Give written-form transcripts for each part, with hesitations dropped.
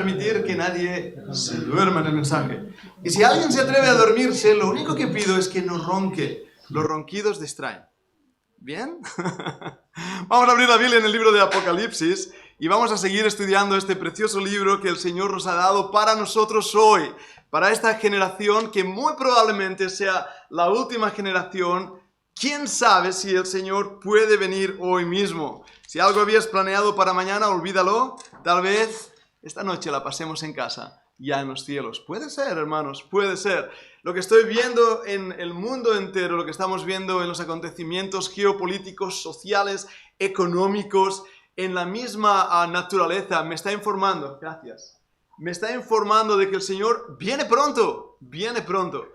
permitir que nadie se duerma en el mensaje. Y si alguien se atreve a dormirse, lo único que pido es que no ronque. Los ronquidos distraen. ¿Bien? Vamos a abrir la Biblia en el libro de Apocalipsis y vamos a seguir estudiando este precioso libro que el Señor nos ha dado para nosotros hoy, para esta generación que muy probablemente sea la última generación. ¿Quién sabe si el Señor puede venir hoy mismo? Si algo habías planeado para mañana, olvídalo. Tal vez esta noche la pasemos en casa, ya en los cielos. Puede ser, hermanos, puede ser. Lo que estoy viendo en el mundo entero, lo que estamos viendo en los acontecimientos geopolíticos, sociales, económicos, en la misma naturaleza, me está informando, gracias, me está informando de que el Señor viene pronto, viene pronto.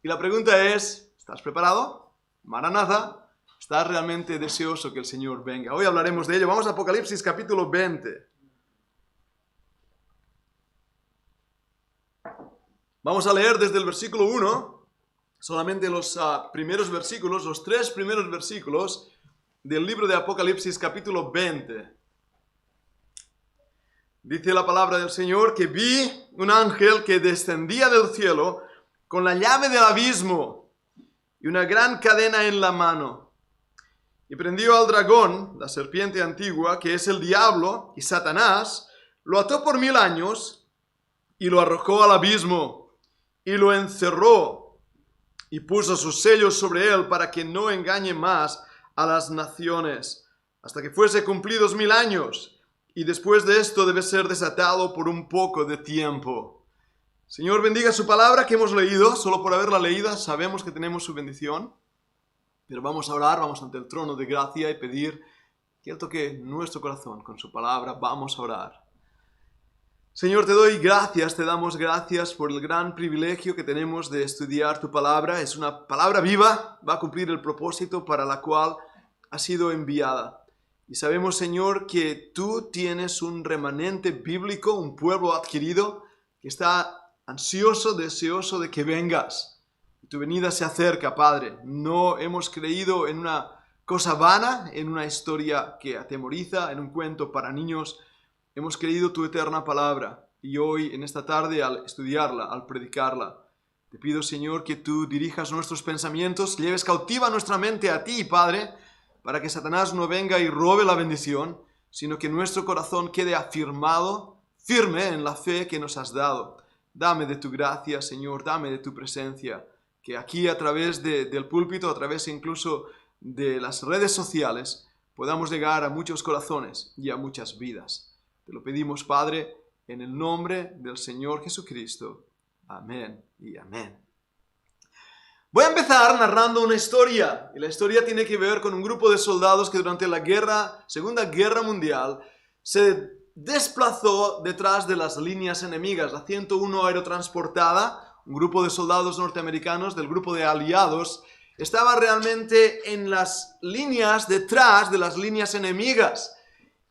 Y la pregunta es, ¿estás preparado? Maranatha, ¿estás realmente deseoso que el Señor venga? Hoy hablaremos de ello. Vamos a Apocalipsis capítulo 20. Vamos a leer desde el versículo 1, solamente los primeros versículos, los 3 primeros versículos del libro de Apocalipsis capítulo 20. Dice la palabra del Señor que vi un ángel que descendía del cielo con la llave del abismo y una gran cadena en la mano. Y prendió al dragón, la serpiente antigua, que es el diablo y Satanás, lo ató por 1000 años y lo arrojó al abismo. Y lo encerró y puso sus sellos sobre él para que no engañe más a las naciones, hasta que fuese cumplidos 1000 años. Y después de esto debe ser desatado por un poco de tiempo. Señor, bendiga su palabra que hemos leído. Solo por haberla leída sabemos que tenemos su bendición. Pero vamos a orar, vamos ante el trono de gracia y pedir que Él toque nuestro corazón con su palabra. Vamos a orar. Señor, te doy gracias, te damos gracias por el gran privilegio que tenemos de estudiar tu palabra. Es una palabra viva, va a cumplir el propósito para la cual ha sido enviada. Y sabemos, Señor, que tú tienes un remanente bíblico, un pueblo adquirido, que está ansioso, deseoso de que vengas. Tu venida se acerca, Padre. No hemos creído en una cosa vana, en una historia que atemoriza, en un cuento para niños. Hemos creído tu eterna palabra y hoy, en esta tarde, al estudiarla, al predicarla, te pido, Señor, que tú dirijas nuestros pensamientos, lleves cautiva nuestra mente a ti, Padre, para que Satanás no venga y robe la bendición, sino que nuestro corazón quede afirmado, firme en la fe que nos has dado. Dame de tu gracia, Señor, dame de tu presencia, que aquí a través del púlpito, a través incluso de las redes sociales, podamos llegar a muchos corazones y a muchas vidas. Te lo pedimos, Padre, en el nombre del Señor Jesucristo. Amén y amén. Voy a empezar narrando una historia. Y la historia tiene que ver con un grupo de soldados que durante la Segunda Guerra Mundial se desplazó detrás de las líneas enemigas. La 101 aerotransportada, un grupo de soldados norteamericanos del grupo de aliados, estaba realmente en las líneas detrás de las líneas enemigas.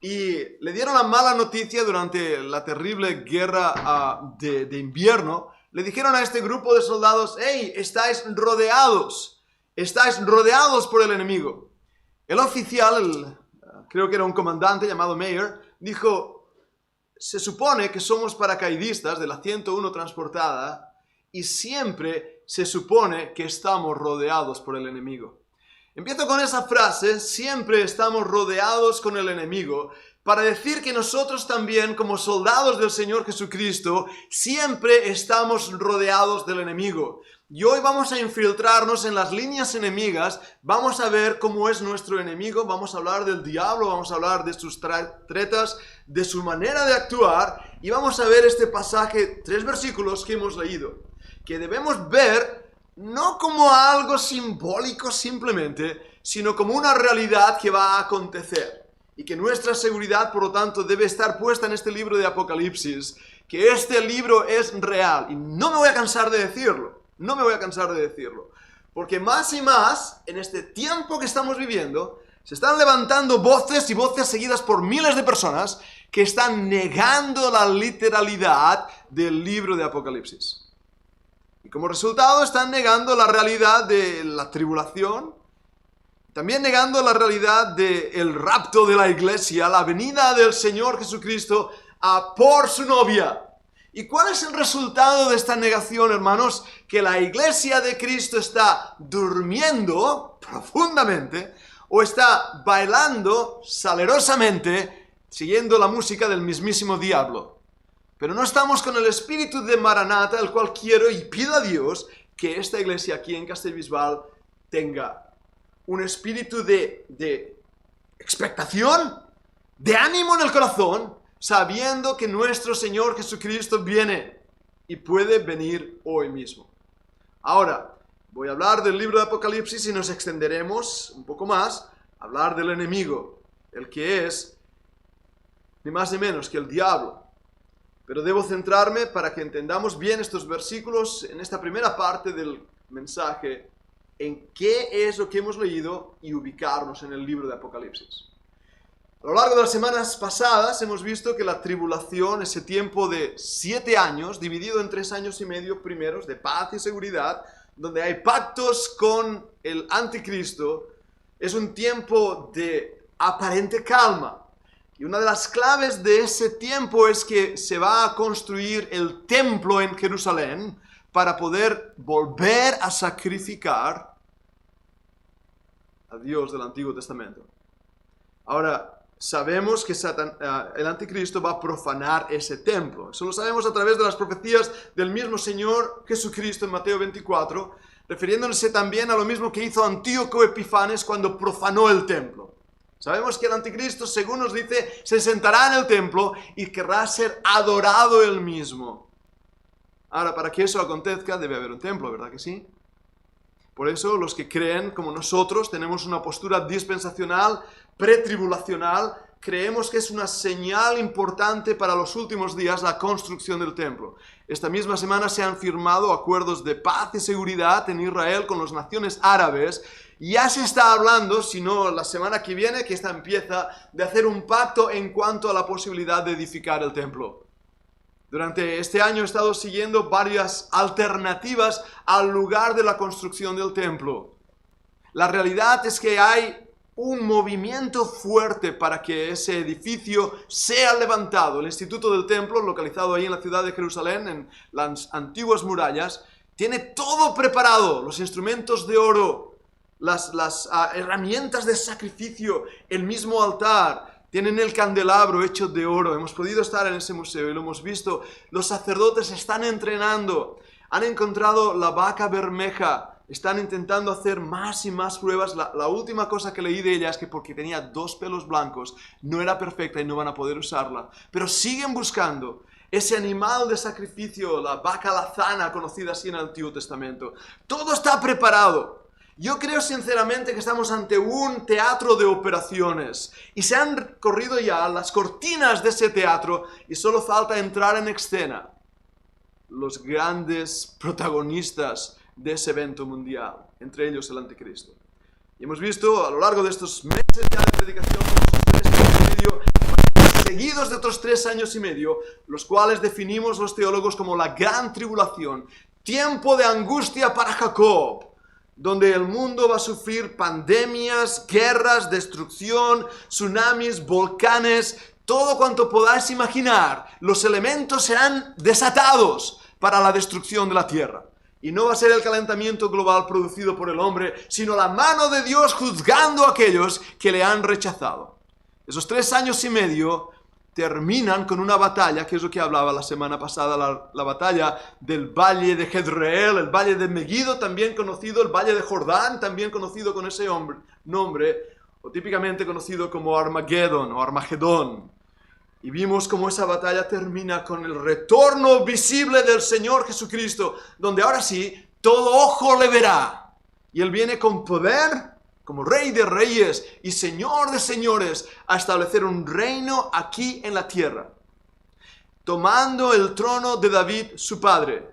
Y le dieron la mala noticia durante la terrible guerra de invierno. Le dijeron a este grupo de soldados: ¡hey, estáis rodeados por el enemigo! El oficial, creo que era un comandante llamado Mayer, dijo: se supone que somos paracaidistas de la 101 transportada y siempre se supone que estamos rodeados por el enemigo. Empiezo con esa frase, siempre estamos rodeados con el enemigo, para decir que nosotros también, como soldados del Señor Jesucristo, siempre estamos rodeados del enemigo. Y hoy vamos a infiltrarnos en las líneas enemigas, vamos a ver cómo es nuestro enemigo, vamos a hablar del diablo, vamos a hablar de sus tretas, de su manera de actuar, y vamos a ver este pasaje, 3 versículos que hemos leído, que debemos ver no como algo simbólico simplemente, sino como una realidad que va a acontecer. Y que nuestra seguridad, por lo tanto, debe estar puesta en este libro de Apocalipsis, que este libro es real. Y no me voy a cansar de decirlo, porque más y más, en este tiempo que estamos viviendo, se están levantando voces y voces seguidas por miles de personas que están negando la literalidad del libro de Apocalipsis. Y como resultado están negando la realidad de la tribulación, también negando la realidad del rapto de la iglesia, la venida del Señor Jesucristo a por su novia. ¿Y cuál es el resultado de esta negación, hermanos? Que la iglesia de Cristo está durmiendo profundamente o está bailando salerosamente siguiendo la música del mismísimo diablo. Pero no estamos con el espíritu de Maranata, el cual quiero y pido a Dios que esta iglesia aquí en Castellbisbal tenga un espíritu de expectación, de ánimo en el corazón, sabiendo que nuestro Señor Jesucristo viene y puede venir hoy mismo. Ahora, voy a hablar del libro de Apocalipsis y nos extenderemos un poco más a hablar del enemigo, el que es ni más ni menos que el diablo. Pero debo centrarme para que entendamos bien estos versículos en esta primera parte del mensaje, en qué es lo que hemos leído y ubicarnos en el libro de Apocalipsis. A lo largo de las semanas pasadas hemos visto que la tribulación, ese tiempo de 7 años, dividido en 3 años y medio primeros, de paz y seguridad, donde hay pactos con el anticristo, es un tiempo de aparente calma. Y una de las claves de ese tiempo es que se va a construir el templo en Jerusalén para poder volver a sacrificar a Dios del Antiguo Testamento. Ahora, sabemos que el anticristo va a profanar ese templo. Eso lo sabemos a través de las profecías del mismo Señor Jesucristo en Mateo 24, refiriéndose también a lo mismo que hizo Antíoco Epifanes cuando profanó el templo. Sabemos que el anticristo, según nos dice, se sentará en el templo y querrá ser adorado él mismo. Ahora, para que eso acontezca debe haber un templo, ¿verdad que sí? Por eso los que creen, como nosotros, tenemos una postura dispensacional, pretribulacional, creemos que es una señal importante para los últimos días la construcción del templo. Esta misma semana se han firmado acuerdos de paz y seguridad en Israel con las naciones árabes. Ya se está hablando, si no la semana que viene, que esta empieza, de hacer un pacto en cuanto a la posibilidad de edificar el templo. Durante este año he estado siguiendo varias alternativas al lugar de la construcción del templo. La realidad es que hay un movimiento fuerte para que ese edificio sea levantado. El Instituto del Templo, localizado ahí en la ciudad de Jerusalén, en las antiguas murallas, tiene todo preparado, los instrumentos de oro, las herramientas de sacrificio, el mismo altar. Tienen el candelabro hecho de oro. Hemos podido estar en ese museo y lo hemos visto. Los sacerdotes están entrenando. Han encontrado la vaca bermeja. Están intentando hacer más y más pruebas. La última cosa que leí de ella es que porque tenía 2 pelos blancos no era perfecta y no van a poder usarla. Pero siguen buscando ese animal de sacrificio, la vaca lazana, conocida así en el Antiguo Testamento. Todo está preparado. Yo creo sinceramente que estamos ante un teatro de operaciones y se han corrido ya las cortinas de ese teatro y solo falta entrar en escena los grandes protagonistas de ese evento mundial, entre ellos el anticristo. Y hemos visto a lo largo de estos meses ya de predicación como esos 3 años y medio, seguidos de otros 3 años y medio, los cuales definimos los teólogos como la gran tribulación, tiempo de angustia para Jacob, donde el mundo va a sufrir pandemias, guerras, destrucción, tsunamis, volcanes, todo cuanto podáis imaginar. Los elementos serán desatados para la destrucción de la tierra. Y no va a ser el calentamiento global producido por el hombre, sino la mano de Dios juzgando a aquellos que le han rechazado. Esos 3 años y medio terminan con una batalla, que es lo que hablaba la semana pasada, la batalla del valle de Jezreel, el valle de Megiddo, también conocido, el valle de Jordán, también conocido con ese nombre, o típicamente conocido como Armagedón o Armagedón. Y vimos cómo esa batalla termina con el retorno visible del Señor Jesucristo, donde ahora sí, todo ojo le verá. Y Él viene con poder, como Rey de Reyes y Señor de Señores, a establecer un reino aquí en la tierra, tomando el trono de David, su padre.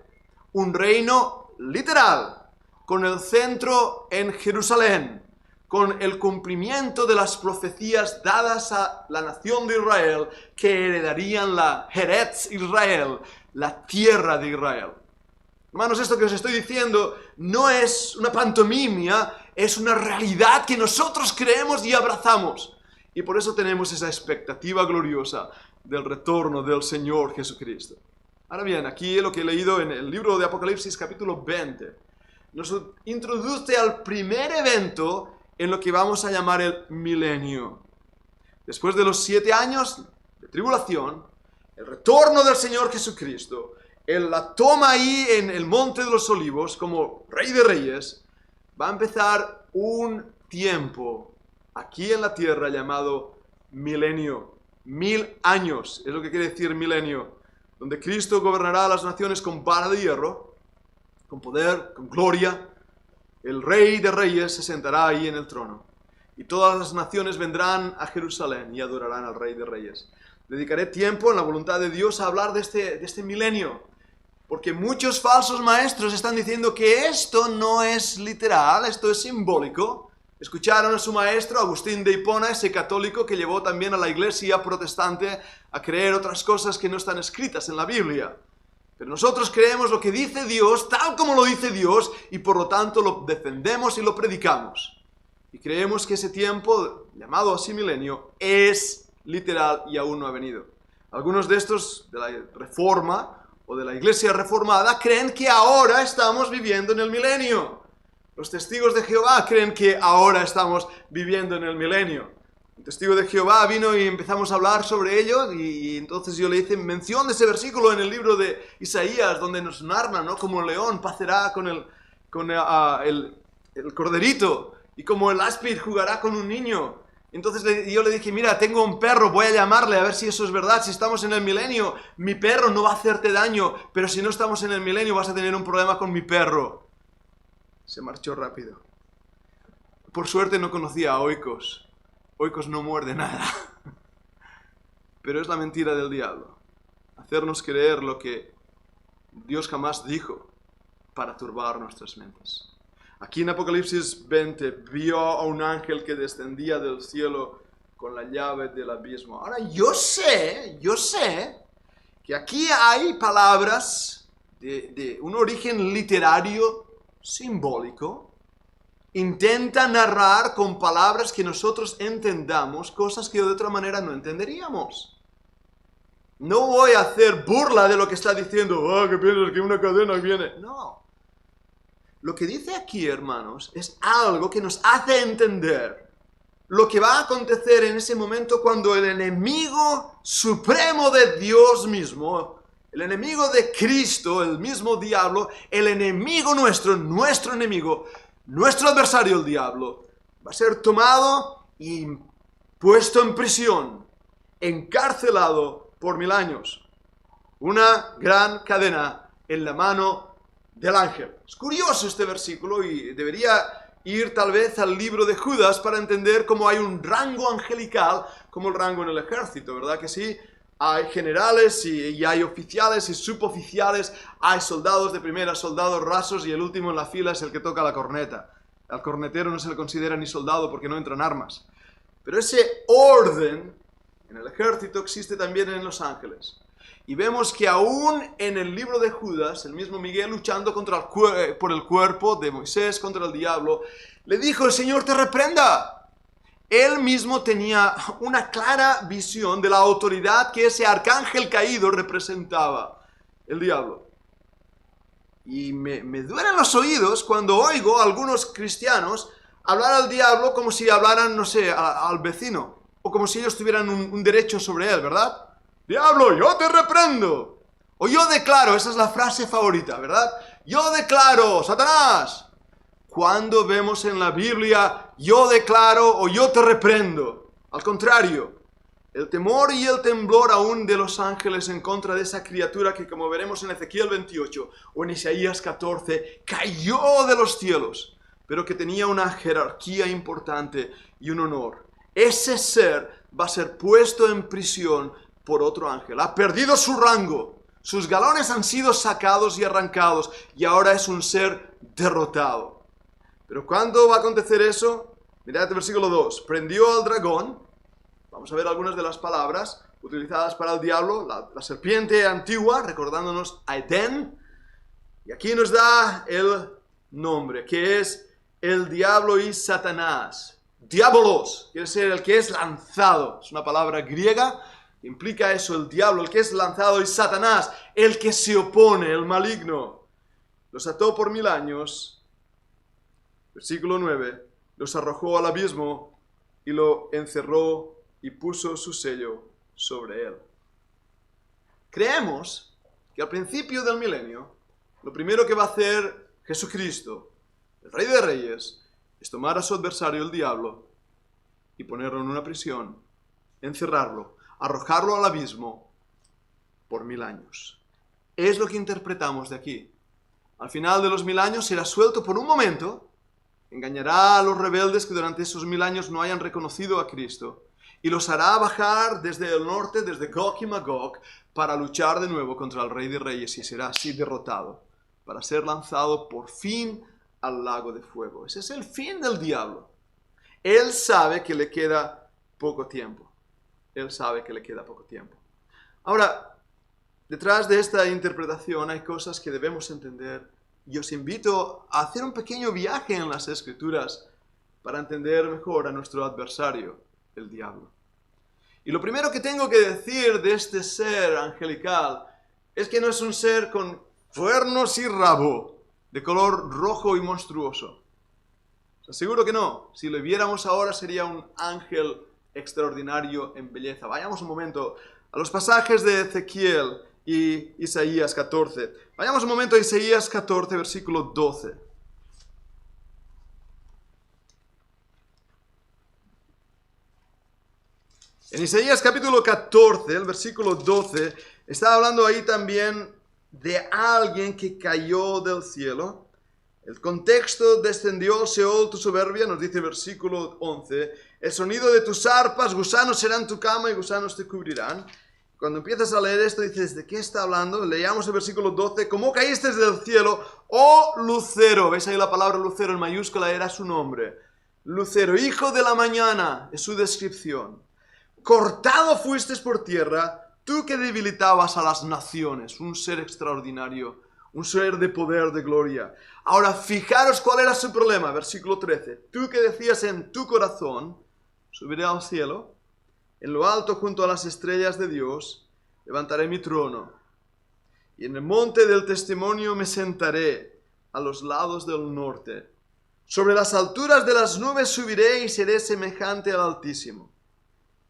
Un reino literal, con el centro en Jerusalén, con el cumplimiento de las profecías dadas a la nación de Israel, que heredarían la Eretz Israel, la tierra de Israel. Hermanos, esto que os estoy diciendo no es una pantomimia, es una realidad que nosotros creemos y abrazamos. Y por eso tenemos esa expectativa gloriosa del retorno del Señor Jesucristo. Ahora bien, aquí lo que he leído en el libro de Apocalipsis capítulo 20 nos introduce al primer evento en lo que vamos a llamar el milenio. Después de los 7 años de tribulación, el retorno del Señor Jesucristo, la toma ahí en el Monte de los Olivos como Rey de Reyes, va a empezar un tiempo aquí en la tierra llamado milenio. 1000 años es lo que quiere decir milenio, donde Cristo gobernará a las naciones con vara de hierro, con poder, con gloria. El Rey de Reyes se sentará ahí en el trono. Y todas las naciones vendrán a Jerusalén y adorarán al Rey de Reyes. Dedicaré tiempo en la voluntad de Dios a hablar de este milenio. Porque muchos falsos maestros están diciendo que esto no es literal, esto es simbólico. Escucharon a su maestro, Agustín de Hipona, ese católico que llevó también a la iglesia protestante a creer otras cosas que no están escritas en la Biblia. Pero nosotros creemos lo que dice Dios, tal como lo dice Dios, y por lo tanto lo defendemos y lo predicamos. Y creemos que ese tiempo, llamado así milenio, es literal y aún no ha venido. Algunos de estos de la Reforma o de la Iglesia Reformada creen que ahora estamos viviendo en el milenio. Los testigos de Jehová creen que ahora estamos viviendo en el milenio. Un testigo de Jehová vino y empezamos a hablar sobre ello y entonces yo le hice mención de ese versículo en el libro de Isaías donde nos narra, ¿no? Como el león pacerá con el corderito y como el áspid jugará con un niño. Entonces yo le dije, mira, tengo un perro, voy a llamarle a ver si eso es verdad. Si estamos en el milenio, mi perro no va a hacerte daño, pero si no estamos en el milenio vas a tener un problema con mi perro. Se marchó rápido. Por suerte no conocía a Oikos. Oikos no muerde nada. Pero es la mentira del diablo. Hacernos creer lo que Dios jamás dijo para turbar nuestras mentes. Aquí en Apocalipsis 20 vio a un ángel que descendía del cielo con la llave del abismo. Ahora yo sé que aquí hay palabras de un origen literario simbólico. Intenta narrar con palabras que nosotros entendamos cosas que de otra manera no entenderíamos. No voy a hacer burla de lo que está diciendo. ¿Qué piensas que una cadena viene? No. Lo que dice aquí, hermanos, es algo que nos hace entender lo que va a acontecer en ese momento cuando el enemigo supremo de Dios mismo, el enemigo de Cristo, el mismo diablo, el enemigo nuestro enemigo, nuestro adversario el diablo, va a ser tomado y puesto en prisión, encarcelado por 1000 años. Una gran cadena en la mano del ángel. Es curioso este versículo y debería ir tal vez al libro de Judas para entender cómo hay un rango angelical como el rango en el ejército, ¿verdad que sí? Hay generales y hay oficiales y suboficiales, hay soldados de primera, soldados rasos y el último en la fila es el que toca la corneta. Al cornetero no se le considera ni soldado porque no entran armas. Pero ese orden en el ejército existe también en los ángeles. Y vemos que aún en el libro de Judas, el mismo Miguel luchando por el cuerpo de Moisés contra el diablo, le dijo: el Señor te reprenda. Él mismo tenía una clara visión de la autoridad que ese arcángel caído representaba, el diablo. Y me duelen los oídos cuando oigo a algunos cristianos hablar al diablo como si hablaran, no sé, al vecino, o como si ellos tuvieran un derecho sobre él, ¿verdad? Diablo, yo te reprendo. O yo declaro, esa es la frase favorita, ¿verdad? Yo declaro, Satanás. Cuando vemos en la Biblia, yo declaro o yo te reprendo. Al contrario, el temor y el temblor aún de los ángeles en contra de esa criatura que, como veremos en Ezequiel 28 o en Isaías 14, cayó de los cielos, pero que tenía una jerarquía importante y un honor. Ese ser va a ser puesto en prisión por otro ángel. Ha perdido su rango. Sus galones han sido sacados y arrancados y ahora es un ser derrotado. Pero ¿cuándo va a acontecer eso? Mirad el versículo 2. Prendió al dragón. Vamos a ver algunas de las palabras utilizadas para el diablo. La serpiente antigua, recordándonos a Edén. Y aquí nos da el nombre, que es el diablo y Satanás. Diabolos quiere ser el que es lanzado. Es una palabra griega Implica eso el diablo, el que es lanzado, y Satanás, el que se opone, el maligno. Los ató por 1000 años. Versículo 9. Los arrojó al abismo y lo encerró y puso su sello sobre él. Creemos que al principio del milenio, lo primero que va a hacer Jesucristo, el Rey de Reyes, es tomar a su adversario, el diablo, y ponerlo en una prisión, encerrarlo, arrojarlo al abismo por 1000 años. Es lo que interpretamos de aquí. Al final de los 1000 años será suelto por un momento, engañará a los rebeldes que durante esos 1000 años no hayan reconocido a Cristo, y los hará bajar desde el norte, desde Gog y Magog, para luchar de nuevo contra el Rey de Reyes, y será así derrotado, para ser lanzado por fin al lago de fuego. Ese es el fin del diablo. Él sabe que le queda poco tiempo. Él sabe que le queda poco tiempo. Ahora, detrás de esta interpretación hay cosas que debemos entender, y os invito a hacer un pequeño viaje en las Escrituras para entender mejor a nuestro adversario, el diablo. Y lo primero que tengo que decir de este ser angelical es que no es un ser con cuernos y rabo, de color rojo y monstruoso. Os aseguro que no. Si lo viéramos ahora sería un ángel extraordinario en belleza. Vayamos un momento a los pasajes de Ezequiel y Isaías 14. Vayamos un momento a Isaías 14, versículo 12. En Isaías capítulo 14, el versículo 12, está hablando ahí también de alguien que cayó del cielo. El contexto: descendió al Seol tu soberbia, nos dice el versículo 11. El sonido de tus arpas, gusanos serán tu cama y gusanos te cubrirán. Cuando empiezas a leer esto dices, ¿de qué está hablando? Leamos el versículo 12. ¿Cómo caíste del cielo, oh lucero? ¿Veis ahí la palabra lucero en mayúscula? Era su nombre. Lucero, hijo de la mañana, es su descripción. Cortado fuiste por tierra, tú que debilitabas a las naciones. Un ser extraordinario, un ser de poder, de gloria. Ahora, fijaros cuál era su problema, versículo 13. Tú que decías en tu corazón, subiré al cielo, en lo alto junto a las estrellas de Dios, levantaré mi trono. Y en el monte del testimonio me sentaré, a los lados del norte. Sobre las alturas de las nubes subiré y seré semejante al Altísimo.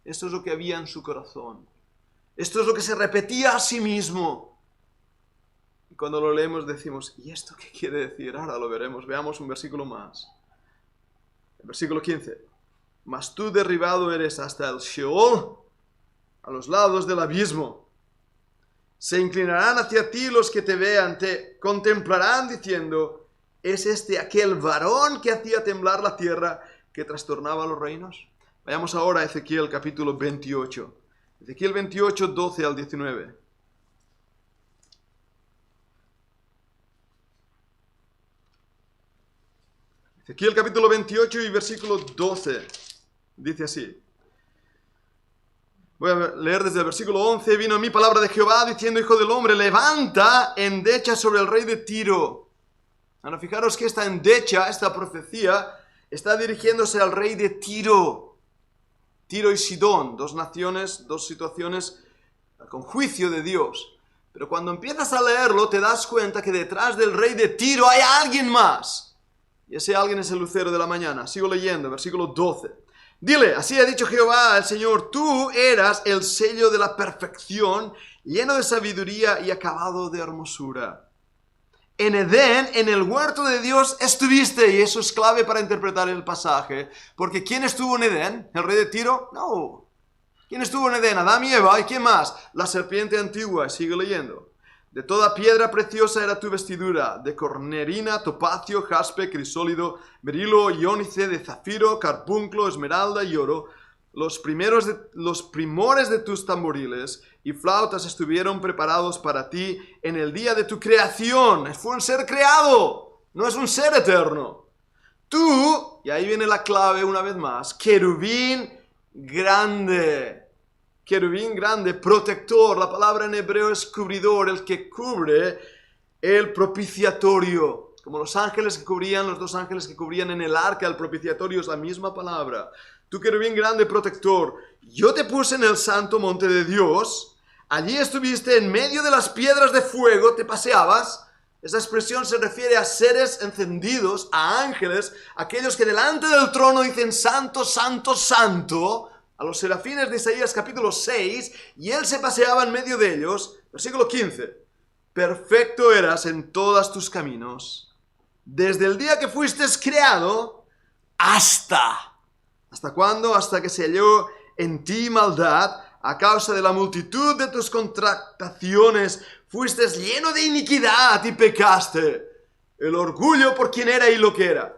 Esto es lo que había en su corazón. Esto es lo que se repetía a sí mismo. Y cuando lo leemos decimos, ¿y esto qué quiere decir? Ahora lo veremos. Veamos un versículo más. El versículo 15. Mas tú derribado eres hasta el Sheol, a los lados del abismo. Se inclinarán hacia ti los que te vean, te contemplarán diciendo, ¿es este aquel varón que hacía temblar la tierra, que trastornaba los reinos? Vayamos ahora a Ezequiel capítulo 28. Ezequiel 28, 12 al 19. Ezequiel capítulo 28 y versículo 12. Dice así. Voy a leer desde el versículo 11. Vino a mí palabra de Jehová diciendo, hijo del hombre, levanta endecha sobre el rey de Tiro. Ahora fijaros que esta endecha, esta profecía, está dirigiéndose al rey de Tiro. Tiro y Sidón, dos naciones, dos situaciones con juicio de Dios. Pero cuando empiezas a leerlo te das cuenta que detrás del rey de Tiro hay alguien más. Y ese alguien es el lucero de la mañana. Sigo leyendo, versículo 12. Dile, así ha dicho Jehová el Señor, tú eras el sello de la perfección, lleno de sabiduría y acabado de hermosura. En Edén, en el huerto de Dios, estuviste, y eso es clave para interpretar el pasaje, porque ¿quién estuvo en Edén? ¿El rey de Tiro? No. ¿Quién estuvo en Edén? Adán y Eva. ¿Y quién más? La serpiente antigua. Sigue leyendo. De toda piedra preciosa era tu vestidura, de cornerina, topacio, jaspe, crisólido, berilo, iónice, de zafiro, carbunclo, esmeralda y oro. Los primores de tus tamboriles y flautas estuvieron preparados para ti en el día de tu creación. Fue un ser creado, no es un ser eterno. Tú, y ahí viene la clave una vez más, querubín grande. Querubín grande, protector. La palabra en hebreo es cubridor, el que cubre el propiciatorio. Como los ángeles que cubrían, los dos ángeles que cubrían en el arca el propiciatorio, es la misma palabra. tu querubín grande protector, yo te puse en el santo monte de Dios, allí estuviste en medio de las piedras de fuego, te paseabas. Esa expresión se refiere a seres encendidos, a ángeles, aquellos que delante del trono dicen santo, santo, santo, a los serafines de Isaías capítulo 6, y él se paseaba en medio de ellos. Versículo 15, perfecto eras en todos tus caminos, desde el día que fuiste creado ¿Hasta cuándo? Hasta que se halló en ti maldad, a causa de la multitud de tus contrataciones, fuiste lleno de iniquidad y pecaste. El orgullo por quien era y lo que era.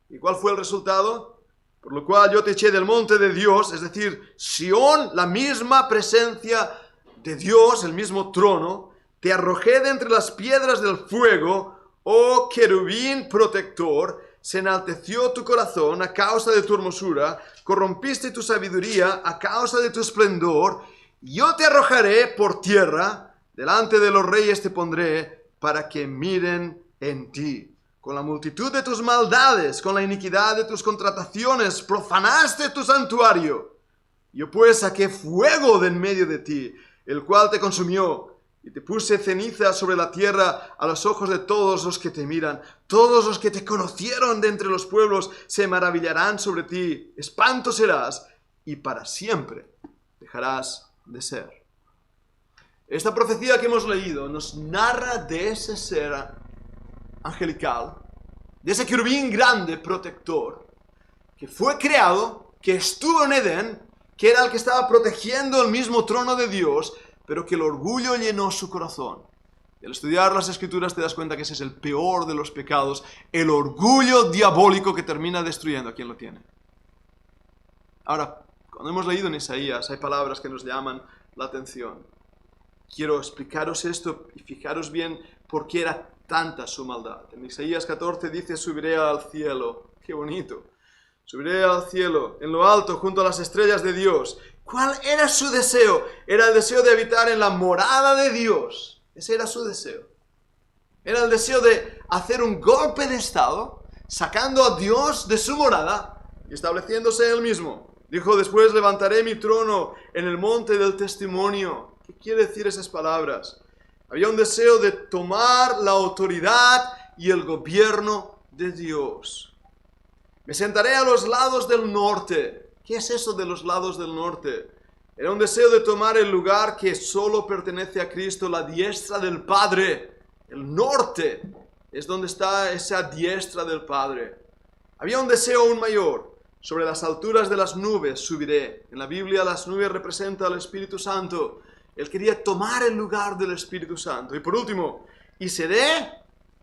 ¿Y cuál fue el resultado? Por lo cual yo te eché del monte de Dios, es decir, Sión, la misma presencia de Dios, el mismo trono, te arrojé de entre las piedras del fuego, oh querubín protector. Se enalteció tu corazón a causa de tu hermosura, corrompiste tu sabiduría a causa de tu esplendor. Yo te arrojaré por tierra, delante de los reyes te pondré, para que miren en ti. Con la multitud de tus maldades, con la iniquidad de tus contrataciones, profanaste tu santuario. Yo pues saqué fuego de en medio de ti, el cual te consumió. Y te puse ceniza sobre la tierra a los ojos de todos los que te miran. Todos los que te conocieron de entre los pueblos se maravillarán sobre ti. Espanto serás y para siempre dejarás de ser. Esta profecía que hemos leído nos narra de ese ser angelical, de ese querubín grande protector, que fue creado, que estuvo en Edén, que era el que estaba protegiendo el mismo trono de Dios, pero que el orgullo llenó su corazón. Y al estudiar las Escrituras te das cuenta que ese es el peor de los pecados, el orgullo diabólico que termina destruyendo a quien lo tiene. Ahora, cuando hemos leído en Isaías, hay palabras que nos llaman la atención. Quiero explicaros esto y fijaros bien por qué era tanta su maldad. En Isaías 14 dice, subiré al cielo. ¡Qué bonito! Subiré al cielo, en lo alto, junto a las estrellas de Dios. ¿Cuál era su deseo? Era el deseo de habitar en la morada de Dios. Ese era su deseo. Era el deseo de hacer un golpe de estado, sacando a Dios de su morada y estableciéndose él mismo. Dijo, después levantaré mi trono en el monte del testimonio. ¿Qué quiere decir esas palabras? Había un deseo de tomar la autoridad y el gobierno de Dios. Me sentaré a los lados del norte. ¿Qué es eso de los lados del norte? Era un deseo de tomar el lugar que solo pertenece a Cristo, la diestra del Padre. El norte es donde está esa diestra del Padre. Había un deseo aún mayor. Sobre las alturas de las nubes subiré. En la Biblia las nubes representan al Espíritu Santo. Él quería tomar el lugar del Espíritu Santo. Y por último, y seré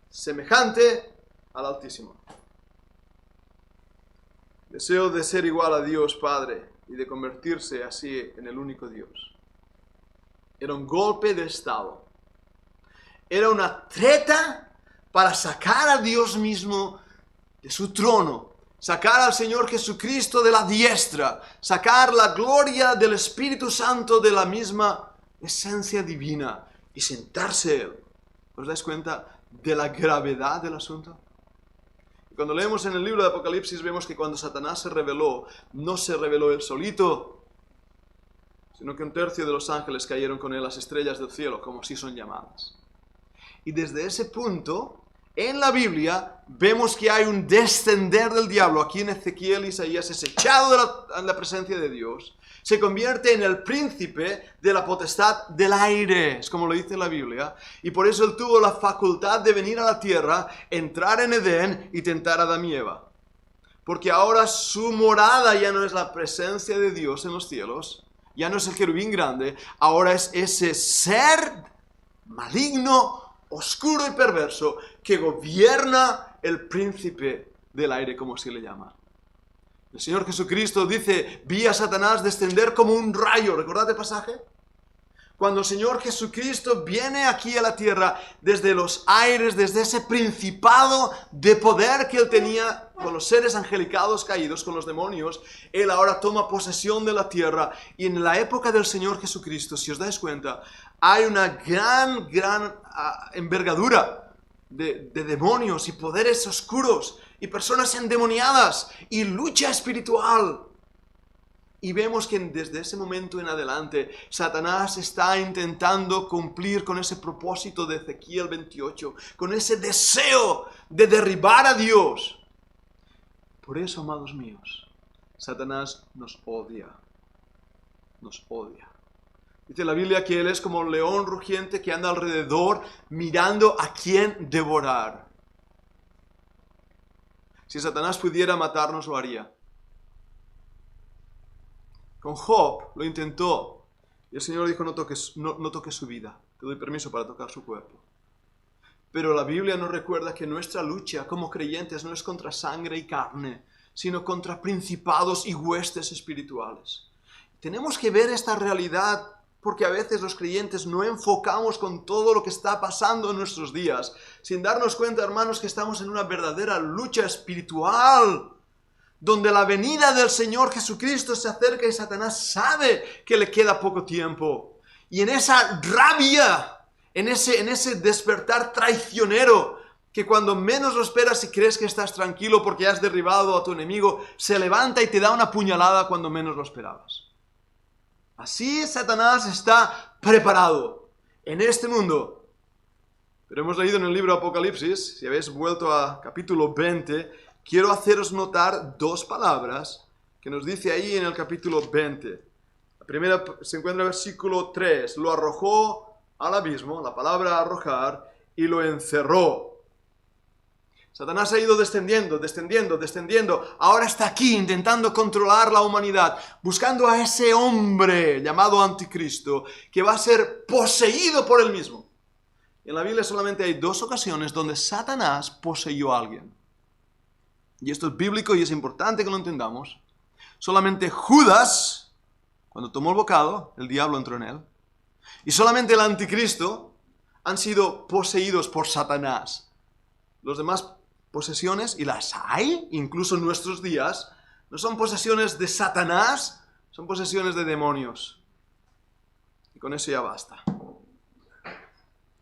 semejante al Altísimo. Deseo de ser igual a Dios Padre y de convertirse así en el único Dios. Era un golpe de estado. Era una treta para sacar a Dios mismo de su trono. Sacar al Señor Jesucristo de la diestra. Sacar la gloria del Espíritu Santo de la misma esencia divina. Y sentarse Él. ¿Os dais cuenta de la gravedad del asunto? Cuando leemos en el libro de Apocalipsis vemos que cuando Satanás se rebeló, no se rebeló él solito, sino que un tercio de los ángeles cayeron con él, las estrellas del cielo, como así son llamadas. Y desde ese punto, en la Biblia, vemos que hay un descender del diablo. Aquí en Ezequiel, Isaías es echado de la presencia de Dios. Se convierte en el príncipe de la potestad del aire, es como lo dice la Biblia. Y por eso él tuvo la facultad de venir a la tierra, entrar en Edén y tentar a Adán y Eva. Porque ahora su morada ya no es la presencia de Dios en los cielos, ya no es el querubín grande, ahora es ese ser maligno, oscuro y perverso que gobierna el príncipe del aire, como se le llama. El Señor Jesucristo dice, vi a Satanás descender como un rayo. ¿Recordad el pasaje? Cuando el Señor Jesucristo viene aquí a la tierra desde los aires, desde ese principado de poder que Él tenía con los seres angelicados caídos, con los demonios, Él ahora toma posesión de la tierra. Y en la época del Señor Jesucristo, si os dais cuenta, hay una gran envergadura de demonios y poderes oscuros y personas endemoniadas y lucha espiritual. Y vemos que desde ese momento en adelante, Satanás está intentando cumplir con ese propósito de Ezequiel 28, con ese deseo de derribar a Dios. Por eso, amados míos, Satanás nos odia. Nos odia. Dice la Biblia que él es como un león rugiente que anda alrededor mirando a quién devorar. Si Satanás pudiera matarnos, lo haría. Con Job lo intentó. Y el Señor dijo, no toques su vida. Te doy permiso para tocar su cuerpo. Pero la Biblia nos recuerda que nuestra lucha como creyentes no es contra sangre y carne, sino contra principados y huestes espirituales. Tenemos que ver esta realidad porque a veces los creyentes no enfocamos con todo lo que está pasando en nuestros días, sin darnos cuenta, hermanos, que estamos en una verdadera lucha espiritual, donde la venida del Señor Jesucristo se acerca y Satanás sabe que le queda poco tiempo. Y en esa rabia, en ese despertar traicionero, que cuando menos lo esperas y crees que estás tranquilo porque has derribado a tu enemigo, se levanta y te da una puñalada cuando menos lo esperabas. Así Satanás está preparado en este mundo. Pero hemos leído en el libro Apocalipsis, si habéis vuelto a capítulo 20, quiero haceros notar dos palabras que nos dice ahí en el capítulo 20. La primera se encuentra en el versículo 3. Lo arrojó al abismo, la palabra arrojar, y lo encerró. Satanás ha ido descendiendo. Ahora está aquí intentando controlar la humanidad, buscando a ese hombre llamado Anticristo, que va a ser poseído por él mismo. En la Biblia solamente hay dos ocasiones donde Satanás poseyó a alguien. Y esto es bíblico y es importante que lo entendamos. Solamente Judas, cuando tomó el bocado, el diablo entró en él. Y solamente el Anticristo han sido poseídos por Satanás. Los demás posesiones, y las hay, incluso en nuestros días, no son posesiones de Satanás, son posesiones de demonios. Y con eso ya basta.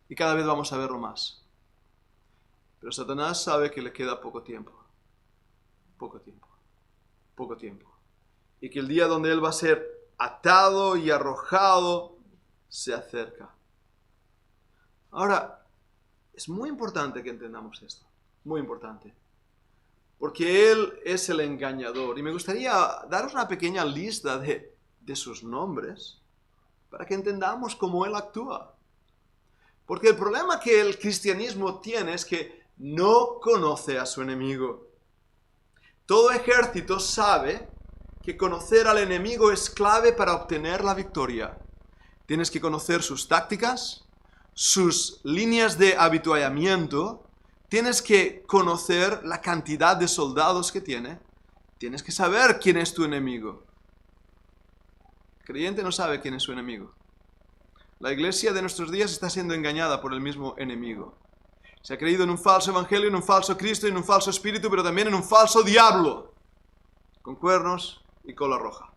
Y cada vez vamos a verlo más. Pero Satanás sabe que le queda poco tiempo. Y que el día donde él va a ser atado y arrojado se acerca. Ahora, es muy importante que entendamos esto. Muy importante. Porque él es el engañador. Y me gustaría daros una pequeña lista de sus nombres para que entendamos cómo él actúa. Porque el problema que el cristianismo tiene es que no conoce a su enemigo. Todo ejército sabe que conocer al enemigo es clave para obtener la victoria. Tienes que conocer sus tácticas, sus líneas de habituallamiento. Tienes que conocer la cantidad de soldados que tiene. Tienes que saber quién es tu enemigo. El creyente no sabe quién es su enemigo. La iglesia de nuestros días está siendo engañada por el mismo enemigo. Se ha creído en un falso evangelio, en un falso Cristo, en un falso espíritu, pero también en un falso diablo, con cuernos y cola roja.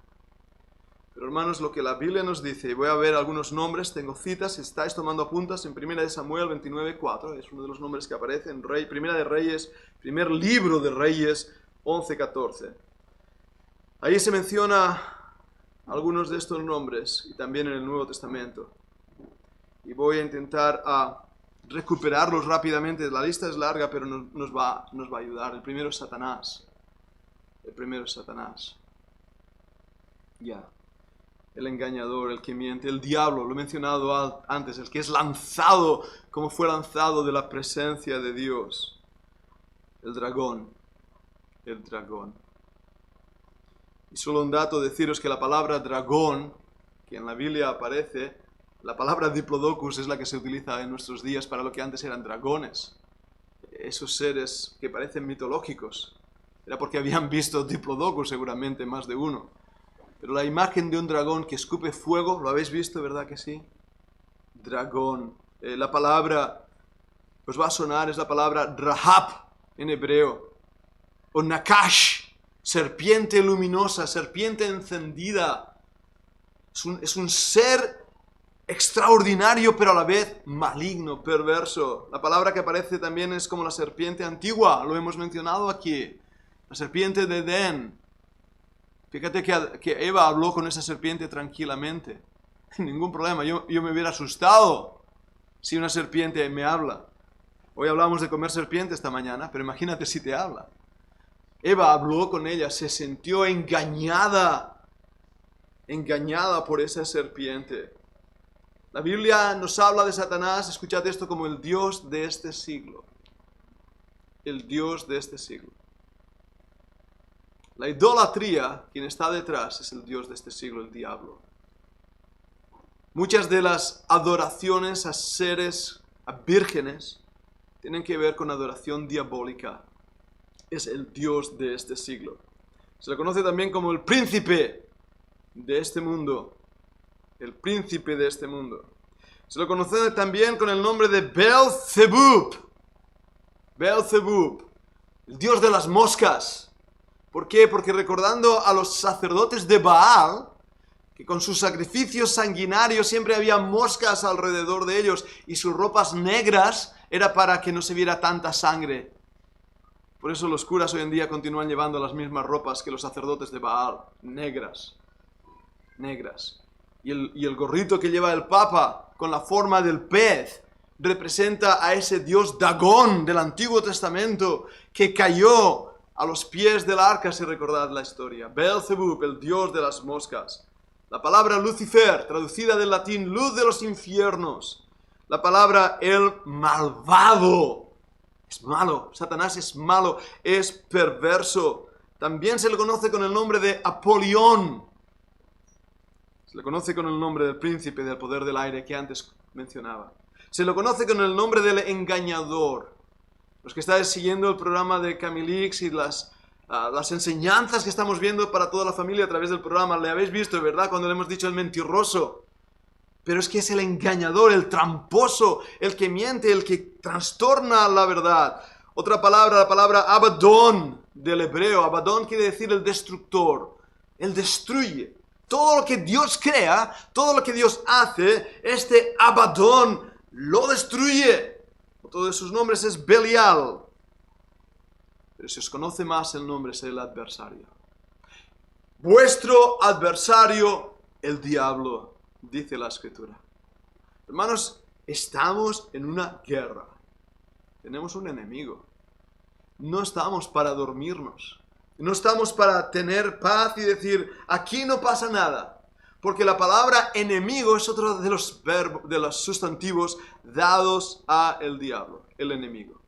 Pero hermanos, lo que la Biblia nos dice, y voy a ver algunos nombres, tengo citas, si estáis tomando apuntes, en 1 Samuel 29:4, es uno de los nombres que aparece en Primera de Reyes, primer libro de Reyes 11:14. Ahí se menciona algunos de estos nombres, y también en el Nuevo Testamento. Y voy a intentar recuperarlos rápidamente. La lista es larga, pero nos va a ayudar. El primero es Satanás. Ya. El engañador, el que miente, el diablo, lo he mencionado antes, el que es lanzado como fue lanzado de la presencia de Dios. El dragón. Y solo un dato, deciros que la palabra dragón, que en la Biblia aparece, la palabra diplodocus es la que se utiliza en nuestros días para lo que antes eran dragones. Esos seres que parecen mitológicos. Era porque habían visto diplodocus seguramente más de uno. Pero la imagen de un dragón que escupe fuego, ¿lo habéis visto, verdad que sí? Dragón. La palabra, os va a sonar, es la palabra Rahab en hebreo. O Nakash, serpiente luminosa, serpiente encendida. Es un ser extraordinario, pero a la vez maligno, perverso. La palabra que aparece también es como la serpiente antigua, lo hemos mencionado aquí. La serpiente de Edén. Fíjate que Eva habló con esa serpiente tranquilamente. Ningún problema, yo me hubiera asustado si una serpiente me habla. Hoy hablamos de comer serpiente esta mañana, pero imagínate si te habla. Eva habló con ella, se sintió engañada por esa serpiente. La Biblia nos habla de Satanás, escuchad esto, como el Dios de este siglo. El Dios de este siglo. La idolatría, quien está detrás, es el Dios de este siglo, el diablo. Muchas de las adoraciones a seres, a vírgenes, tienen que ver con adoración diabólica. Es el Dios de este siglo. Se le conoce también como el príncipe de este mundo. El príncipe de este mundo. Se lo conoce también con el nombre de Beelzebub. Beelzebub, el dios de las moscas. ¿Por qué? Porque recordando a los sacerdotes de Baal, que con sus sacrificios sanguinarios siempre había moscas alrededor de ellos y sus ropas negras era para que no se viera tanta sangre. Por eso los curas hoy en día continúan llevando las mismas ropas que los sacerdotes de Baal, negras. Y el gorrito que lleva el Papa con la forma del pez representa a ese dios Dagón del Antiguo Testamento que cayó a los pies del arca, si recordad la historia. Beelzebub, el dios de las moscas. La palabra Lucifer, traducida del latín luz de los infiernos. La palabra el malvado. Es malo, Satanás es malo, es perverso. También se le conoce con el nombre de Apolión. Se le conoce con el nombre del príncipe del poder del aire que antes mencionaba. Se le conoce con el nombre del engañador. Los que estáis siguiendo el programa de Camilix y las enseñanzas que estamos viendo para toda la familia a través del programa, le habéis visto, ¿verdad? Cuando le hemos dicho el mentiroso. Pero es que es el engañador, el tramposo, el que miente, el que trastorna la verdad. Otra palabra, la palabra Abadón del hebreo. Abadón quiere decir el destructor. Él destruye. Todo lo que Dios crea, todo lo que Dios hace, este Abadón lo destruye. Otro de sus nombres es Belial. Pero si os conoce más el nombre es el adversario. Vuestro adversario, el diablo, dice la Escritura. Hermanos, estamos en una guerra. Tenemos un enemigo. No estamos para dormirnos. No estamos para tener paz y decir, aquí no pasa nada. Porque la palabra enemigo es otro de los sustantivos dados a el diablo, el enemigo.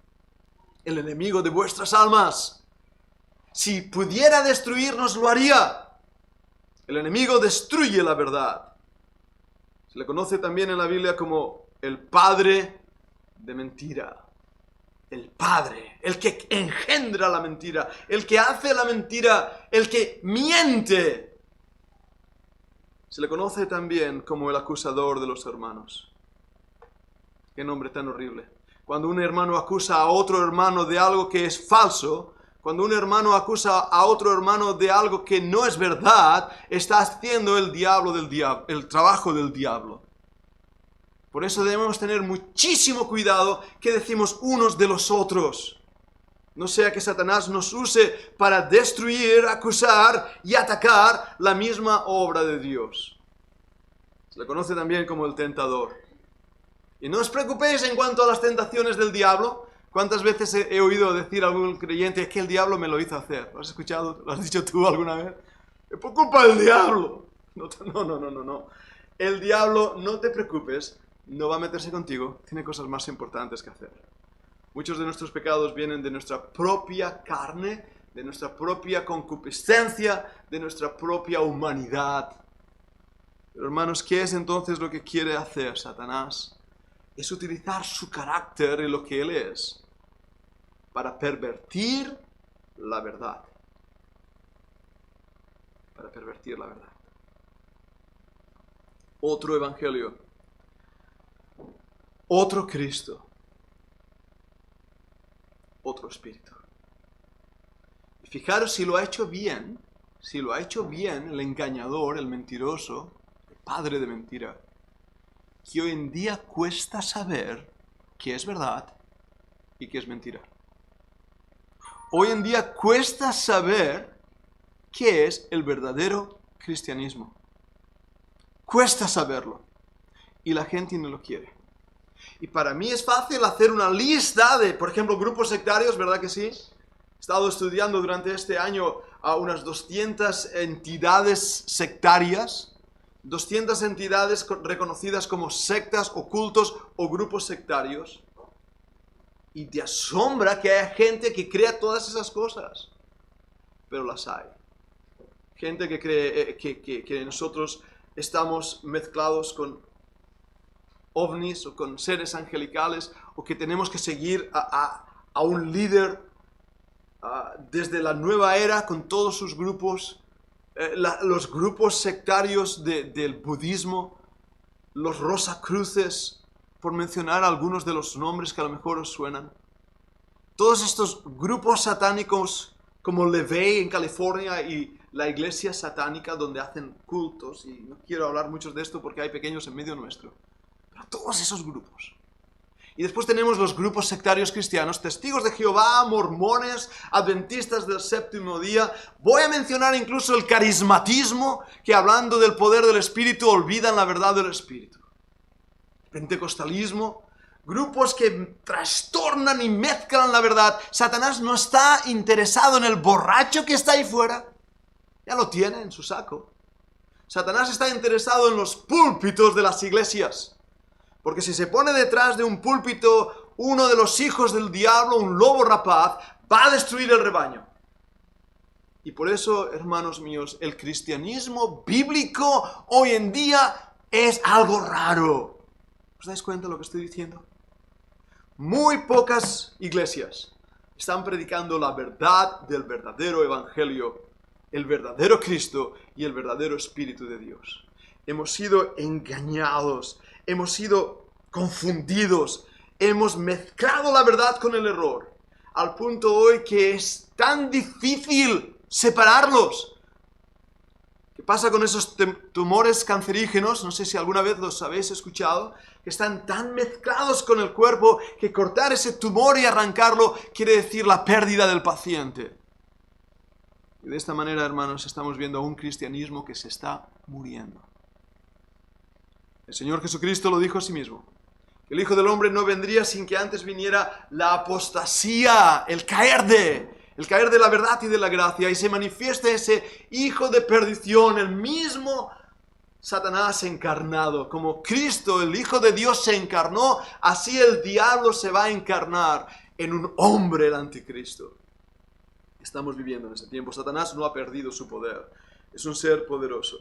El enemigo de vuestras almas. Si pudiera destruirnos, lo haría. El enemigo destruye la verdad. Se le conoce también en la Biblia como el padre de mentira. El padre, el que engendra la mentira, el que hace la mentira, el que miente. Se le conoce también como el acusador de los hermanos. Qué nombre tan horrible. Cuando un hermano acusa a otro hermano de algo que es falso, cuando un hermano acusa a otro hermano de algo que no es verdad, está haciendo el trabajo del diablo. Por eso debemos tener muchísimo cuidado que decimos unos de los otros. No sea que Satanás nos use para destruir, acusar y atacar la misma obra de Dios. Se le conoce también como el tentador. Y no os preocupéis en cuanto a las tentaciones del diablo. ¿Cuántas veces he oído decir a algún creyente que el diablo me lo hizo hacer? ¿Lo has escuchado? ¿Lo has dicho tú alguna vez? Es por culpa del diablo. No. El diablo, no te preocupes, no va a meterse contigo. Tiene cosas más importantes que hacer. Muchos de nuestros pecados vienen de nuestra propia carne, de nuestra propia concupiscencia, de nuestra propia humanidad. Pero hermanos, ¿qué es entonces lo que quiere hacer Satanás? Es utilizar su carácter y lo que él es para pervertir la verdad. Para pervertir la verdad. Otro evangelio. Otro Cristo. Otro espíritu. Y fijaros si lo ha hecho bien, el engañador, el mentiroso, el padre de mentira, que hoy en día cuesta saber qué es verdad y qué es mentira. Hoy en día cuesta saber qué es el verdadero cristianismo. Cuesta saberlo y la gente no lo quiere. Y para mí es fácil hacer una lista de, por ejemplo, grupos sectarios, ¿verdad que sí? He estado estudiando durante este año a unas 200 entidades sectarias, 200 entidades reconocidas como sectas o cultos o grupos sectarios. Y te asombra que haya gente que crea todas esas cosas. Pero las hay. Gente que cree que nosotros estamos mezclados con ovnis o con seres angelicales, o que tenemos que seguir a un líder desde la nueva era con todos sus grupos, los grupos sectarios del budismo, los Rosacruces, por mencionar algunos de los nombres que a lo mejor os suenan. Todos estos grupos satánicos como Levey en California y la iglesia satánica donde hacen cultos, y no quiero hablar mucho de esto porque hay pequeños en medio nuestro, pero todos esos grupos. Y después tenemos los grupos sectarios cristianos, testigos de Jehová, mormones, adventistas del séptimo día. Voy a mencionar incluso el carismatismo, que hablando del poder del Espíritu olvidan la verdad del Espíritu. Pentecostalismo, grupos que trastornan y mezclan la verdad. Satanás no está interesado en el borracho que está ahí fuera, ya lo tiene en su saco. Satanás está interesado en los púlpitos de las iglesias. Porque si se pone detrás de un púlpito uno de los hijos del diablo, un lobo rapaz, va a destruir el rebaño. Y por eso, hermanos míos, el cristianismo bíblico hoy en día es algo raro. ¿Os dais cuenta de lo que estoy diciendo? Muy pocas iglesias están predicando la verdad del verdadero evangelio, el verdadero Cristo y el verdadero Espíritu de Dios. Hemos sido engañados. Hemos sido confundidos, hemos mezclado la verdad con el error, al punto hoy que es tan difícil separarlos. ¿Qué pasa con esos tumores cancerígenos? No sé si alguna vez los habéis escuchado, que están tan mezclados con el cuerpo que cortar ese tumor y arrancarlo quiere decir la pérdida del paciente. Y de esta manera, hermanos, estamos viendo a un cristianismo que se está muriendo. El Señor Jesucristo lo dijo a sí mismo. El Hijo del Hombre no vendría sin que antes viniera la apostasía, el caer de la verdad y de la gracia, y se manifieste ese hijo de perdición, el mismo Satanás encarnado. Como Cristo, el Hijo de Dios, se encarnó, así el diablo se va a encarnar en un hombre, el anticristo. Estamos viviendo en ese tiempo. Satanás no ha perdido su poder. Es un ser poderoso,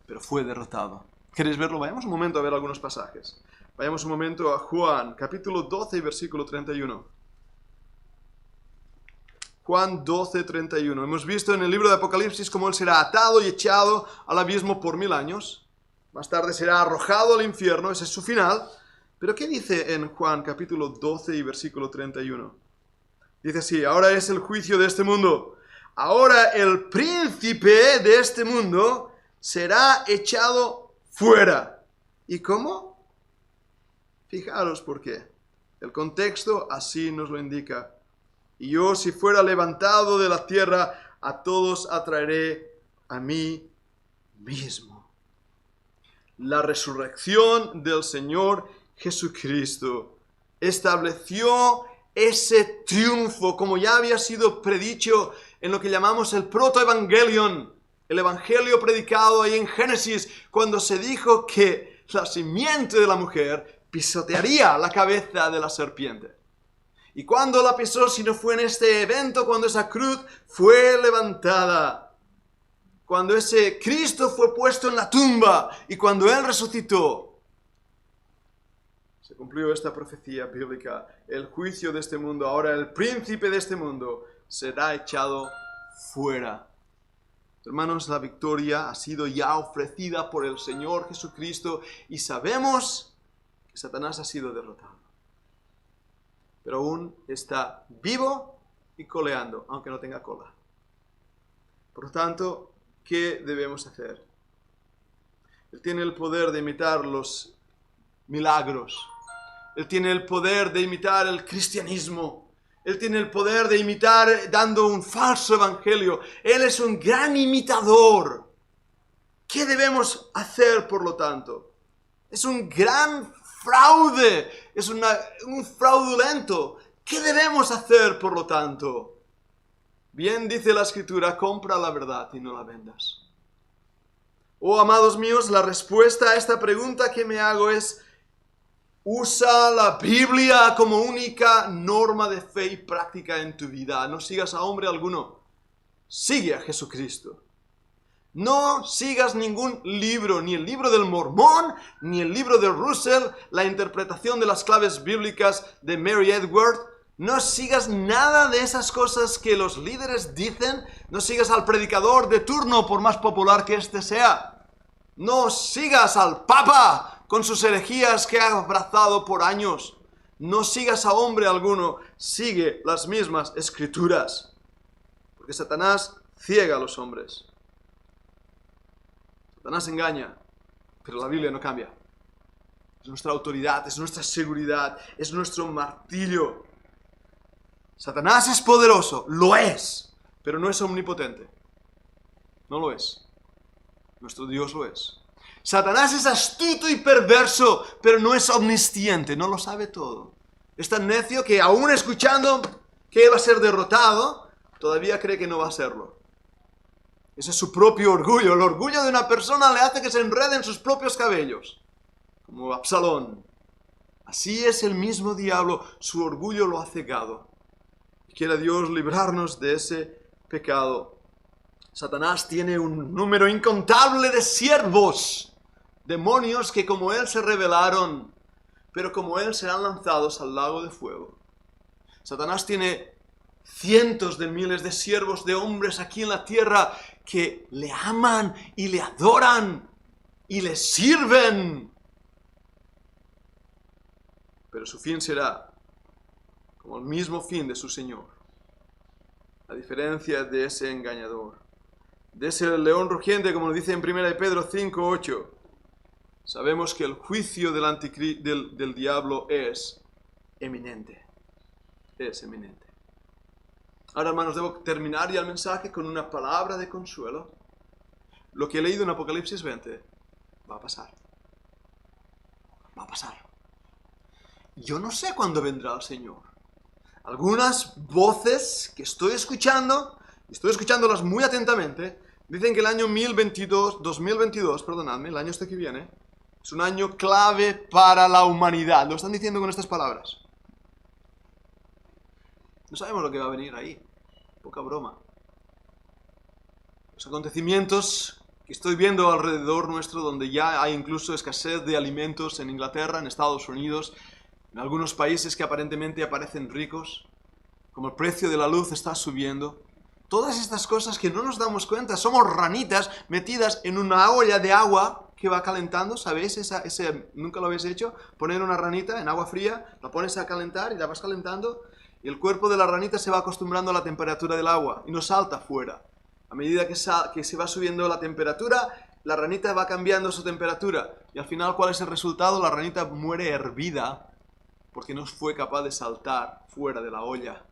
pero fue derrotado. ¿Queréis verlo? Vayamos un momento a ver algunos pasajes. Vayamos un momento a Juan, capítulo 12, versículo 31. Juan 12, 31. Hemos visto en el libro de Apocalipsis cómo él será atado y echado al abismo por 1000 años. Más tarde será arrojado al infierno, ese es su final. Pero ¿qué dice en Juan, capítulo 12 y versículo 31? Dice así: ahora es el juicio de este mundo. Ahora el príncipe de este mundo será echado fuera. ¿Y cómo? Fijaros por qué. El contexto así nos lo indica. Y yo, si fuera levantado de la tierra, a todos atraeré a mí mismo. La resurrección del Señor Jesucristo estableció ese triunfo, como ya había sido predicho en lo que llamamos el protoevangelion, el evangelio predicado ahí en Génesis, cuando se dijo que la simiente de la mujer pisotearía la cabeza de la serpiente. ¿Y cuándo la pisó si no fue en este evento, cuando esa cruz fue levantada? Cuando ese Cristo fue puesto en la tumba y cuando Él resucitó. Se cumplió esta profecía bíblica. El juicio de este mundo, ahora el príncipe de este mundo, será echado fuera. Hermanos, la victoria ha sido ya ofrecida por el Señor Jesucristo y sabemos que Satanás ha sido derrotado. Pero aún está vivo y coleando, aunque no tenga cola. Por lo tanto, ¿qué debemos hacer? Él tiene el poder de imitar los milagros. Él tiene el poder de imitar el cristianismo. Él tiene el poder de imitar dando un falso evangelio. Él es un gran imitador. ¿Qué debemos hacer, por lo tanto? Es un gran fraude. Es un fraudulento. ¿Qué debemos hacer, por lo tanto? Bien dice la Escritura, compra la verdad y no la vendas. Oh, amados míos, la respuesta a esta pregunta que me hago es: usa la Biblia como única norma de fe y práctica en tu vida. No sigas a hombre alguno. Sigue a Jesucristo. No sigas ningún libro, ni el libro del Mormón, ni el libro de Russell, la interpretación de las claves bíblicas de Mary Edward. No sigas nada de esas cosas que los líderes dicen. No sigas al predicador de turno, por más popular que éste sea. No sigas al Papa con sus herejías que ha abrazado por años. No sigas a hombre alguno, sigue las mismas Escrituras. Porque Satanás ciega a los hombres. Satanás engaña, pero la Biblia no cambia. Es nuestra autoridad, es nuestra seguridad, es nuestro martirio. Satanás es poderoso, lo es, pero no es omnipotente. No lo es. Nuestro Dios lo es. Satanás es astuto y perverso, pero no es omnisciente, no lo sabe todo. Es tan necio que aún escuchando que va a ser derrotado, todavía cree que no va a serlo. Ese es su propio orgullo. El orgullo de una persona le hace que se enrede en sus propios cabellos, como Absalón. Así es el mismo diablo, su orgullo lo ha cegado. Quiera Dios librarnos de ese pecado. Satanás tiene un número incontable de siervos, demonios que como él se rebelaron, pero como él serán lanzados al lago de fuego. Satanás tiene cientos de miles de siervos, de hombres aquí en la tierra que le aman y le adoran y le sirven. Pero su fin será como el mismo fin de su Señor. A diferencia de ese engañador, de ese león rugiente, como lo dice en 1 Pedro 5:8, sabemos que el juicio del diablo es eminente. Es eminente. Ahora, hermanos, debo terminar ya el mensaje con una palabra de consuelo. Lo que he leído en Apocalipsis 20 va a pasar. Va a pasar. Yo no sé cuándo vendrá el Señor. Algunas voces que estoy escuchándolas muy atentamente, dicen que el año 2022, perdonadme, el año este que viene, es un año clave para la humanidad. Lo están diciendo con estas palabras. No sabemos lo que va a venir ahí. Poca broma. Los acontecimientos que estoy viendo alrededor nuestro, donde ya hay incluso escasez de alimentos en Inglaterra, en Estados Unidos, en algunos países que aparentemente aparecen ricos, como el precio de la luz está subiendo. Todas estas cosas que no nos damos cuenta, somos ranitas metidas en una olla de agua que va calentando, ¿sabéis? ¿Nunca lo habéis hecho? Poner una ranita en agua fría, la pones a calentar y la vas calentando, y el cuerpo de la ranita se va acostumbrando a la temperatura del agua y no salta fuera. A medida que se va subiendo la temperatura, la ranita va cambiando su temperatura, y al final, ¿cuál es el resultado? La ranita muere hervida porque no fue capaz de saltar fuera de la olla.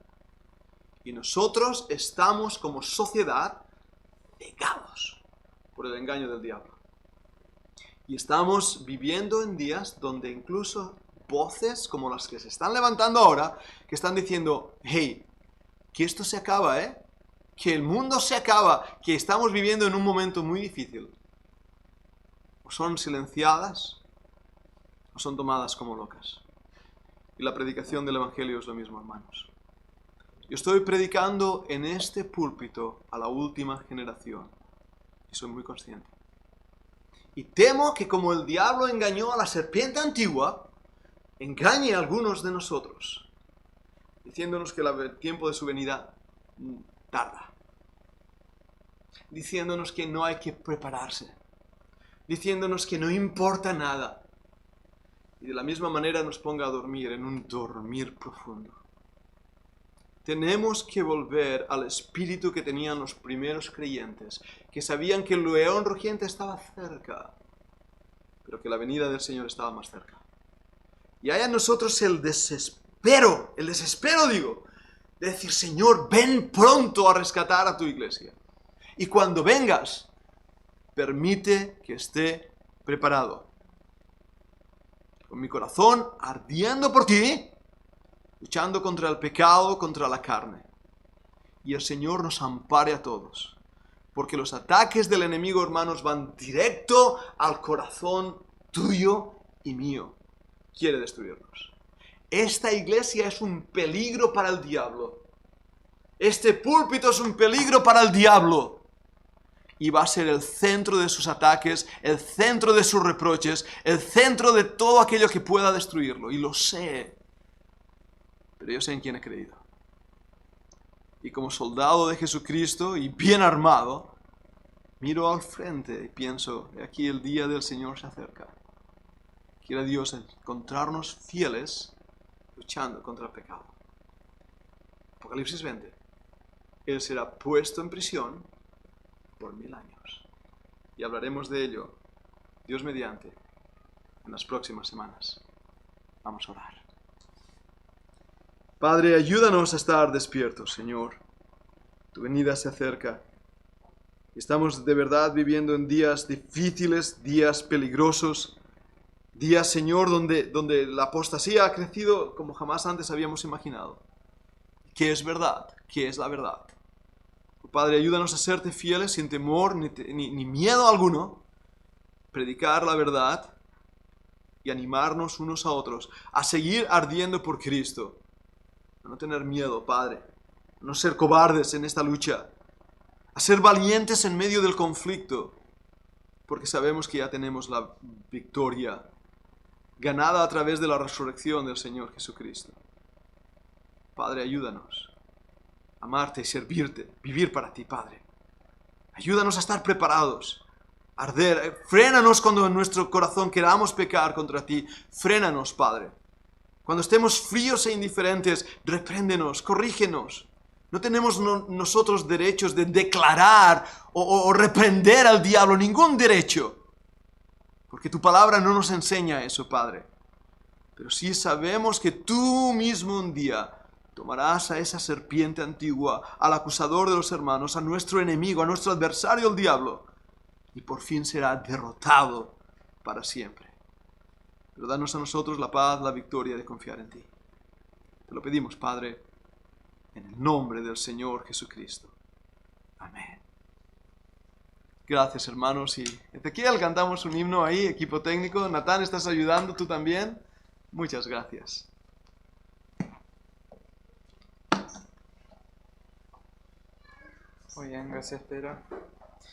Y nosotros estamos como sociedad cegados por el engaño del diablo. Y estamos viviendo en días donde incluso voces como las que se están levantando ahora, que están diciendo, hey, que esto se acaba, que el mundo se acaba, que estamos viviendo en un momento muy difícil, o son silenciadas o son tomadas como locas. Y la predicación del Evangelio es lo mismo, hermanos. Yo estoy predicando en este púlpito a la última generación y soy muy consciente. Y temo que como el diablo engañó a la serpiente antigua, engañe a algunos de nosotros, diciéndonos que el tiempo de su venida tarda, diciéndonos que no hay que prepararse, diciéndonos que no importa nada, y de la misma manera nos ponga a dormir en un dormir profundo. Tenemos que volver al espíritu que tenían los primeros creyentes, que sabían que el león rugiente estaba cerca, pero que la venida del Señor estaba más cerca. Y hay en nosotros el desespero de decir, Señor, ven pronto a rescatar a tu iglesia. Y cuando vengas, permite que esté preparado. Con mi corazón ardiendo por ti, luchando contra el pecado, contra la carne. Y el Señor nos ampare a todos. Porque los ataques del enemigo, hermanos, van directo al corazón tuyo y mío. Quiere destruirnos. Esta iglesia es un peligro para el diablo. Este púlpito es un peligro para el diablo. Y va a ser el centro de sus ataques, el centro de sus reproches, el centro de todo aquello que pueda destruirlo. Y lo sé. Pero yo sé en quién he creído. Y como soldado de Jesucristo y bien armado, miro al frente y pienso, aquí el día del Señor se acerca. Quiera Dios encontrarnos fieles luchando contra el pecado. Apocalipsis 20. Él será puesto en prisión por 1000 años. Y hablaremos de ello, Dios mediante, en las próximas semanas. Vamos a orar. Padre, ayúdanos a estar despiertos, Señor. Tu venida se acerca. Estamos de verdad viviendo en días difíciles, días peligrosos, días, Señor, donde la apostasía ha crecido como jamás antes habíamos imaginado. ¿Qué es verdad? ¿Qué es la verdad? Padre, ayúdanos a serte fieles sin temor ni miedo alguno, predicar la verdad y animarnos unos a otros a seguir ardiendo por Cristo. A no tener miedo, Padre, a no ser cobardes en esta lucha, a ser valientes en medio del conflicto, porque sabemos que ya tenemos la victoria ganada a través de la resurrección del Señor Jesucristo. Padre, ayúdanos a amarte y servirte, vivir para ti, Padre. Ayúdanos a estar preparados, a arder. Frénanos cuando en nuestro corazón queramos pecar contra ti. Frénanos, Padre. Cuando estemos fríos e indiferentes, repréndenos, corrígenos. No tenemos nosotros derechos de declarar o reprender al diablo, ningún derecho. Porque tu palabra no nos enseña eso, Padre. Pero sí sabemos que tú mismo un día tomarás a esa serpiente antigua, al acusador de los hermanos, a nuestro enemigo, a nuestro adversario, el diablo, y por fin será derrotado para siempre. Pero danos a nosotros la paz, la victoria de confiar en ti. Te lo pedimos, Padre, en el nombre del Señor Jesucristo. Amén. Gracias, hermanos. Y Ezequiel, cantamos un himno ahí, equipo técnico. Natán, ¿estás ayudando tú también? Muchas gracias. Muy bien, gracias, Pedro.